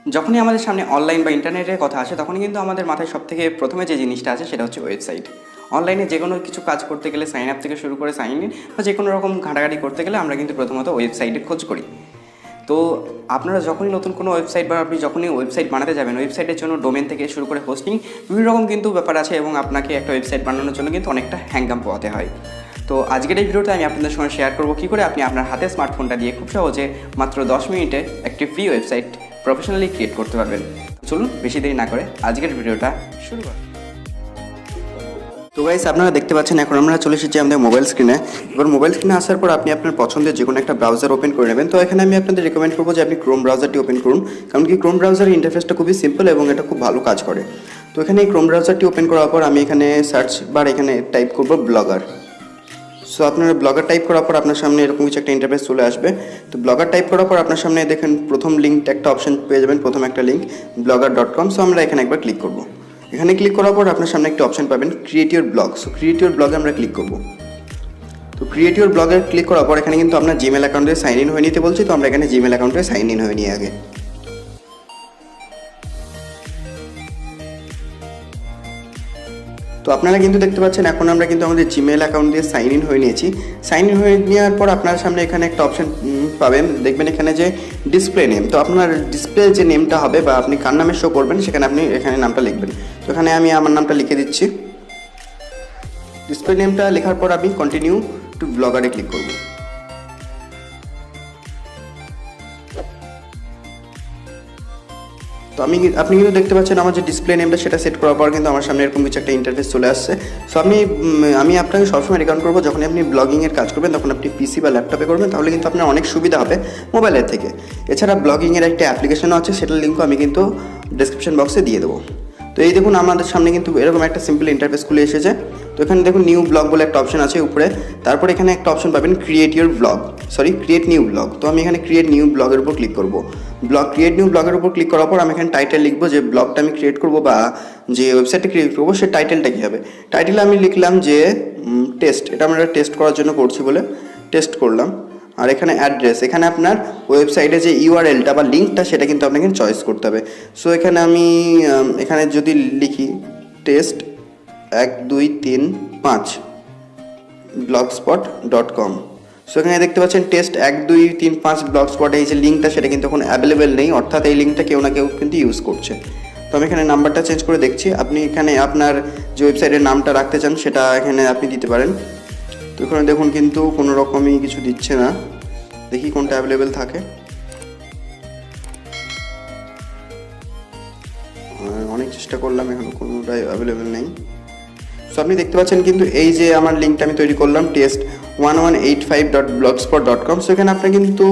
যখনই আমাদের সামনে অনলাইন বা ইন্টারনেটের কথা আসে তখনই কিন্তু আমাদের মাথায় সবথেকে প্রথমে যে জিনিসটা আছে সেটা হচ্ছে ওয়েবসাইট। অনলাইনে যে কোনো কিছু কাজ করতে গেলে সাইন আপ থেকে শুরু করে সাইন ইন বা যে কোনো রকম ঘাটাঘাটি করতে গেলে আমরা কিন্তু প্রথমত ওয়েবসাইটের খোঁজ করি। তো আপনারা যখনই নতুন কোনো ওয়েবসাইট বা আপনি যখনই ওয়েবসাইট বানাতে যাবেন, ওয়েবসাইটের জন্য ডোমেন থেকে শুরু করে হোস্টিং বিভিন্ন রকম কিন্তু ব্যাপার আছে এবং আপনাকে একটা ওয়েবসাইট বানানোর জন্য কিন্তু অনেকটা হ্যাঙ্গাম পোহাতে হয়। তো আজকের এই ভিডিওতে আমি আপনাদের সঙ্গে শেয়ার করবো কী করে আপনি আপনার হাতে স্মার্টফোনটা দিয়ে খুব সহজে মাত্র 10 মিনিটে একটি ফ্রি ওয়েবসাইট প্রফেশনালি ক্রিয়েট করতে পারবেন। চলুন বেশি দেরি না করে আজকের ভিডিওটা শুরু করি। তো গাইস, আপনারা দেখতে পাচ্ছেন এখন আমরা চলে এসেছি আমাদের মোবাইল স্ক্রিনে। এবার মোবাইল স্ক্রিনে আসার পর আপনি আপনার পছন্দের যে কোনো একটা ব্রাউজার ওপেন করে নেবেন। তো এখানে আমি আপনাদের রেকমেন্ড করবো যে আপনি ক্রোম ব্রাউজারটি ওপেন করুন, কারণ কি ক্রোম ব্রাউজারের ইন্টারফেসটা খুবই সিম্পল এবং এটা খুব ভালো কাজ করে। তো এখানে এই ক্রোম ব্রাউজারটি ওপেন করার পর আমি এখানে সার্চ বার এখানে টাইপ করবো ব্লগার। সো আপনারা ব্লগার টাইপ করার পর আপনার সামনে এরকম কিছু একটা ইন্টারফেস চলে আসবে। তো ব্লগার টাইপ করার পর আপনার সামনে দেখেন প্রথম লিঙ্ক একটা অপশন পেয়ে যাবেন, প্রথম একটা লিঙ্ক blogger.com। সো আমরা এখানে একবার ক্লিক করব। এখানে ক্লিক করার পর আপনার সামনে একটা অপশন পাবেন create your blog. So create your ব্লগে আমরা ক্লিক করব। তো ক্রিয়েট ইওর ব্লগে ক্লিক করার পর এখানে কিন্তু আপনার জিমেল অ্যাকাউন্টে সাইন ইন হয়ে নিতে বলছি। তো আমরা এখানে জিমেল অ্যাকাউন্টে সাইন ইন হয়ে নিই আগে। তো আপনারা কিন্তু দেখতে পাচ্ছেন এখন আমরা কিন্তু আমাদের জিমেল অ্যাকাউন্ট দিয়ে সাইন ইন হয়ে নিয়েছি। সাইন ইন হয়ে নেওয়ার পর আপনার সামনে এখানে একটা অপশন পাবেন, দেখবেন এখানে যে ডিসপ্লে নেম। তো আপনার ডিসপ্লে যে নেমটা হবে বা আপনি কার নামে শো করবেন সেখানে আপনি এখানে নামটা লিখবেন। তো এখানে আমি আমার নামটা লিখে দিচ্ছি। ডিসপ্লে নেমটা লেখার পর আমি কন্টিনিউ টু ব্লগারে ক্লিক করব। তো আপনি কিন্তু দেখতে পাচ্ছেন আমার যে ডিসপ্লে নেমটা সেটা সেট করার পর কিন্তু আমার সামনে এরকম কিছু একটা ইন্টারফেস চলে আসছে। সো আমি আপনাকে সবসময় রেকমেন্ড করবো যখন আপনি ব্লগিংয়ের কাজ করবেন তখন আপনি পিসি বা ল্যাপটপে করবেন, তাহলে কিন্তু আপনার অনেক সুবিধা হবে মোবাইলের থেকে। এছাড়া ব্লগিংয়ের একটা অ্যাপ্লিকেশনও আছে, সেটার লিঙ্কও আমি কিন্তু ডিসক্রিপশন বক্সে দিয়ে দেবো। তো এই দেখুন আমাদের সামনে কিন্তু এরকম একটা সিম্পল ইন্টারফেস খুলে এসেছে। তো এখানে দেখুন নিউ ব্লগ বলে একটা অপশন আছে উপরে, তারপর এখানে একটা অপশন পাবেন ক্রিয়েট নিউ ব্লগ। তো আমি এখানে ক্রিয়েট নিউ ব্লগের উপর ক্লিক করব। ক্রিয়েট নিউ ব্লগের উপর ক্লিক করার পর আমি এখানে টাইটেল লিখবো, যে ব্লগটা আমি ক্রিয়েট করবো বা যে ওয়েবসাইটটা ক্রিয়েট করবো সে টাইটেলটা কী হবে। টাইটেলে আমি লিখলাম যে টেস্ট, এটা আমরা টেস্ট করার জন্য করছি বলে টেস্ট করলাম। আর এখানে অ্যাড্রেস, এখানে আপনার ওয়েবসাইটে যে ইউআরএলটা বা লিঙ্কটা সেটা কিন্তু আপনাকে চয়েস করতে হবে। সো এখানে আমি এখানে যদি লিখি টেস্ট 1235 blogspot.com। সো এখানে দেখতে পাচ্ছেন টেস্ট 1235 blogspot এই যে লিঙ্কটা সেটা কিন্তু এখন অ্যাভেলেবেল নেই, অর্থাৎ এই লিঙ্কটা কেউ না কেউ কিন্তু ইউজ করছে। তো আমি এখানে নাম্বারটা চেঞ্জ করে দেখছি। আপনি এখানে আপনার যে ওয়েবসাইটের নামটা রাখতে চান সেটা এখানে আপনি দিতে পারেন। তো এখানে দেখুন কিন্তু কোনো রকমই কিছু দিচ্ছে না, দেখি কোনটা অ্যাভেলেবেল থাকে। অনেক চেষ্টা করলাম, এখনো কোনোটাই অ্যাভেলেবেল নেই। সো আপনি দেখতে পাচ্ছেন কিন্তু এই যে আমার লিঙ্কটা আমি তৈরি করলাম টেস্ট 1185.blogspot.com। সো এখানে আপনার কিন্তু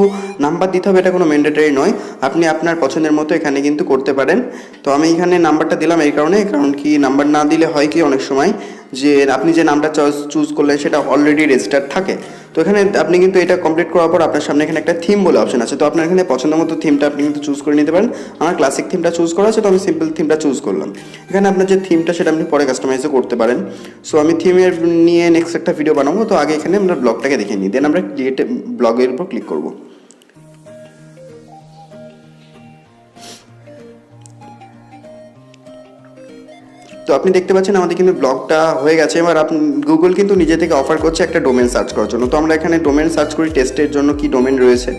নাম্বার দিতে হবে, এটা কোনো ম্যান্ডেটরি নয়, আপনি আপনার পছন্দের মতো এখানে কিন্তু করতে পারেন। তো আমি এখানে নাম্বারটা দিলাম এই কারণে, কারণ কি নাম্বার না দিলে হয় কি অনেক সময় যে আপনি যে নামটা চুজ করলেন সেটা অলরেডি রেজিস্টার্ড থাকে। তো এখানে আপনি কিন্তু এটা কমপ্লিট করার পর আপনার সামনে এখানে একটা থিম বলে অপশন আছে। তো আপনার এখানে পছন্দ মতো থিমটা আপনি কিন্তু চুজ করে নিতে পারেন। আমার ক্লাসিক থিমটা চুজ করা আছে, তো আমি সিম্পল থিমটা চুজ করলাম। এখানে আপনার যে থিমটা সেটা আপনি পরে কাস্টমাইজও করতে পারেন। সো আমি থিমের নিয়ে নেক্সট একটা ভিডিও বানাবো। তো আগে এখানে আমরা ব্লগটাকে দেখে নিই, দেন আমরা ক্রিয়েট ব্লগের উপর ক্লিক করব। তো আপনি দেখতে পাচ্ছেন আমাদের কিন্তু ব্লগটা হয়ে গেছে। এবার আপনি গুগল কিন্তু নিজে থেকে অফার করছে একটা ডোমেন সার্চ করার জন্য। তো আমরা এখানে ডোমেন সার্চ করি টেস্টের জন্য কি ডোমেন রয়েছে।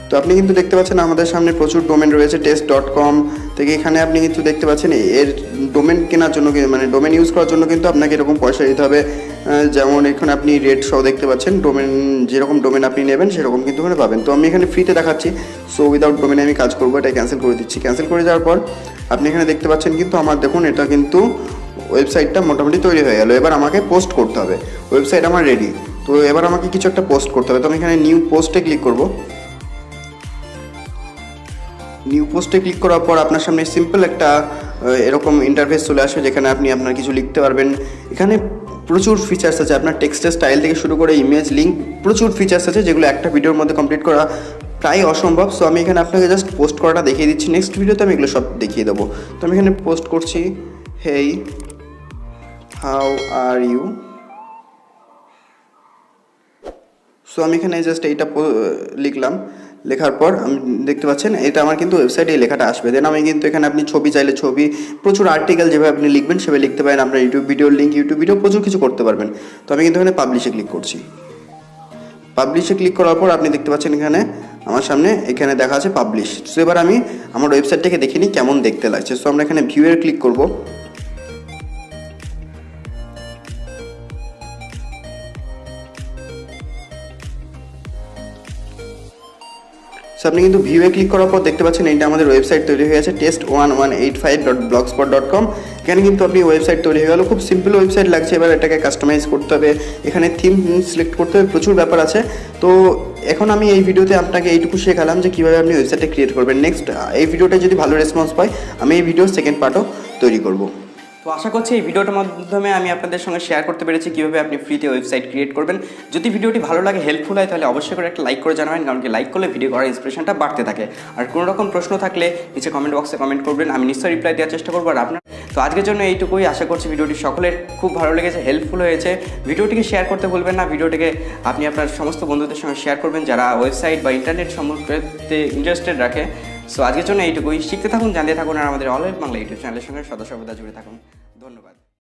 তো আপনি কিন্তু দেখতে পাচ্ছেন আমাদের সামনে প্রচুর ডোমেন রয়েছে test.com থেকে। এখানে আপনি কিন্তু দেখতে পাচ্ছেন এর ডোমেন কেনার জন্য মানে ডোমেন ইউজ করার জন্য কিন্তু আপনাকে এরকম পয়সা দিতে হবে। যেমন এখানে আপনি রেট সহ দেখতে পাচ্ছেন ডোমেন, যেরকম ডোমেন আপনি নেবেন সেরকম কিন্তু এখানে পাবেন। তো আমি এখানে ফ্রিতে দেখাচ্ছি। সো উইদাউট ডোমেনে আমি কাজ করবো, এটা ক্যান্সেল করে দিচ্ছি। ক্যান্সেল করে যাওয়ার পর আপনি এখানে দেখতে পাচ্ছেন কিন্তু আমার দেখুন এটা কিন্তু ওয়েবসাইটটা মোটামুটি তৈরি হয়ে গেল। এবার আমাকে পোস্ট করতে হবে, ওয়েবসাইট আমার রেডি। তো এবার আমাকে কিছু একটা পোস্ট করতে হবে। তো আমি এখানে নিউ পোস্টে ক্লিক করবো। নিউ পোস্টে ক্লিক করার পর আপনার সামনে সিম্পল একটা এরকম ইন্টারফেস চলে আসবে, যেখানে আপনি আপনার কিছু লিখতে পারবেন। এখানে প্রচুর ফিচার্স আছে, আপনার টেক্সটের স্টাইল থেকে শুরু করে ইমেজ, লিঙ্ক, প্রচুর ফিচার্স আছে যেগুলো একটা ভিডিওর মধ্যে কমপ্লিট করা প্রায় অসম্ভব। সো আমি এখানে আপনাকে জাস্ট পোস্ট করাটা দেখিয়ে দিচ্ছি, নেক্সট ভিডিওতে আমি এগুলো সব দেখিয়ে দেবো। তো আমি এখানে পোস্ট করছি hey how are you. So আমি এখানে জাস্ট এইটা লিখলাম, লেখার পর আমি দেখতে পাচ্ছেন এটা আমার কিন্তু ওয়েবসাইটে এই লেখাটা আসবে। দেন আমি কিন্তু এখানে আপনি ছবি চাইলে ছবি, প্রচুর আর্টিকেল যেভাবে আপনি লিখবেন সেভাবে লিখতে পারেন। আপনার ইউটিউব ভিডিওর লিঙ্ক, ইউটিউব ভিডিও প্রচুর কিছু করতে পারবেন। তো আমি কিন্তু এখানে পাবলিশে ক্লিক করছি। পাবলিশে ক্লিক করার পর আপনি দেখতে পাচ্ছেন এখানে আমার সামনে এখানে দেখা আছে পাবলিশ। সো এবার আমি আমার ওয়েবসাইটটাকে দেখে নিই কেমন দেখতে লাগছে। সো আমরা এখানে ভিউয়ে ক্লিক করব। সো আপনি কিন্তু ভিউয়ে ক্লিক করার পর দেখতে পাচ্ছেন এইটা আমাদের ওয়েবসাইট তৈরি হয়ে আছে test1185.blogspot.com। এখানে কিন্তু আপনি ওয়েবসাইট তৈরি হয়ে গেল। খুব সিম্পল ওয়েবসাইট লাগছে। এবার এটাকে কাস্টমাইজ করতে হবে, এখানে থিম সিলেক্ট করতে হবে, প্রচুর ব্যাপার আছে। তো এখন আমি এই ভিডিওতে আপনাকে এইটুকু শেখালাম যে কীভাবে আপনি ওয়েবসাইটটা ক্রিয়েট করবেন। নেক্সট এই ভিডিওটা যদি ভালো রেসপন্স পায় আমি এই ভিডিওর সেকেন্ড পার্টও তৈরি করব। তো আশা করছি এই ভিডিওটার মাধ্যমে আমি আপনাদের সঙ্গে শেয়ার করতে পেরেছি কীভাবে আপনি ফ্রিতে ওয়েবসাইট ক্রিয়েট করবেন। যদি ভিডিওটি ভালো লাগে, হেল্পফুল হয়, তাহলে অবশ্যই করে একটা লাইক করে জানাবেন, কারণ কি লাইক করলে ভিডিও করার ইন্সপিরেশনটা বাড়তে থাকে। আর কোনো রকম প্রশ্ন থাকলে নিচে কমেন্ট বক্সে কমেন্ট করবেন, আমি নিশ্চয়ই রিপ্লাই দেওয়ার চেষ্টা করবো। আর আপনার তো আজকের জন্য এইটুকুই। আশা করছি ভিডিওটি সকলের খুব ভালো লেগেছে, হেল্পফুল হয়েছে। ভিডিওটিকে শেয়ার করতে ভুলবেন না। ভিডিওটিকে আপনি আপনার সমস্ত বন্ধুদের সঙ্গে শেয়ার করবেন যারা ওয়েবসাইট বা ইন্টারনেট সম্পর্কে ইন্টারেস্টেড রাখে। সো আজকের জন্য এইটুকুই। শিখতে থাকুন, জানতে থাকুন, আর আমাদের অল বাংলা ইউটিউব চ্যানেলের সঙ্গে সদা সর্বদা জুড়ে থাকুন। ধন্যবাদ।